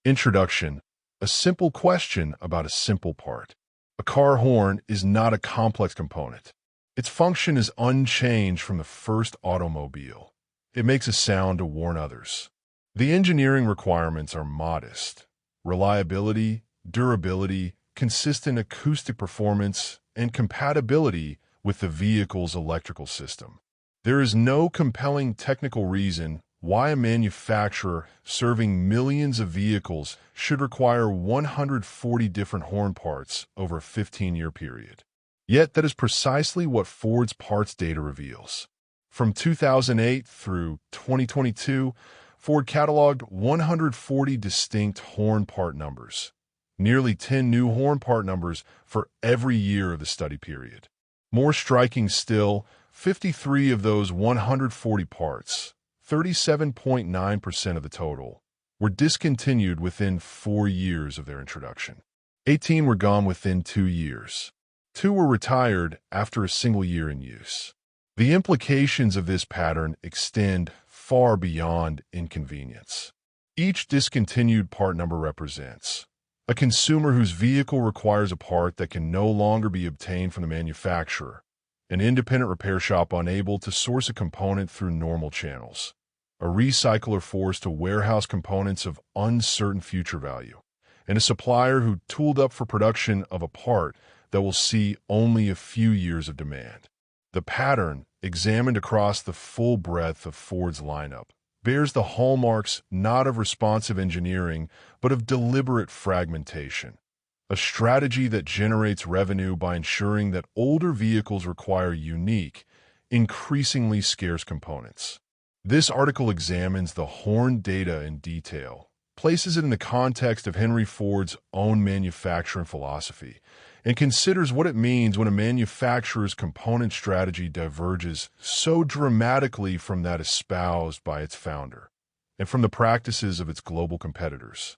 Introduction: a simple question about a simple part. A car horn is not a complex component. Its function is unchanged from the first automobile. It makes a sound to warn others. The engineering requirements are modest: reliability, durability, consistent acoustic performance, and compatibility with the vehicle's electrical system. There is no compelling technical reason why a manufacturer serving millions of vehicles should require 140 different horn parts over a 15-year period. Yet that is precisely what Ford's parts data reveals. From 2008 through 2022, Ford cataloged 140 distinct horn part numbers, nearly 10 new horn part numbers for every year of the study period. More striking still, 53 of those 140 parts, 37.9% of the total, were discontinued within 4 years of their introduction. 18 were gone within 2 years. 2 were retired after a single year in use. The implications of this pattern extend far beyond inconvenience. Each discontinued part number represents a consumer whose vehicle requires a part that can no longer be obtained from the manufacturer, an independent repair shop unable to source a component through normal channels, a recycler forced to warehouse components of uncertain future value, and a supplier who tooled up for production of a part that will see only a few years of demand. The pattern, examined across the full breadth of Ford's lineup, bears the hallmarks not of responsive engineering, but of deliberate fragmentation, a strategy that generates revenue by ensuring that older vehicles require unique, increasingly scarce components. This article examines the horn data in detail, places it in the context of Henry Ford's own manufacturing philosophy, and considers what it means when a manufacturer's component strategy diverges so dramatically from that espoused by its founder and from the practices of its global competitors.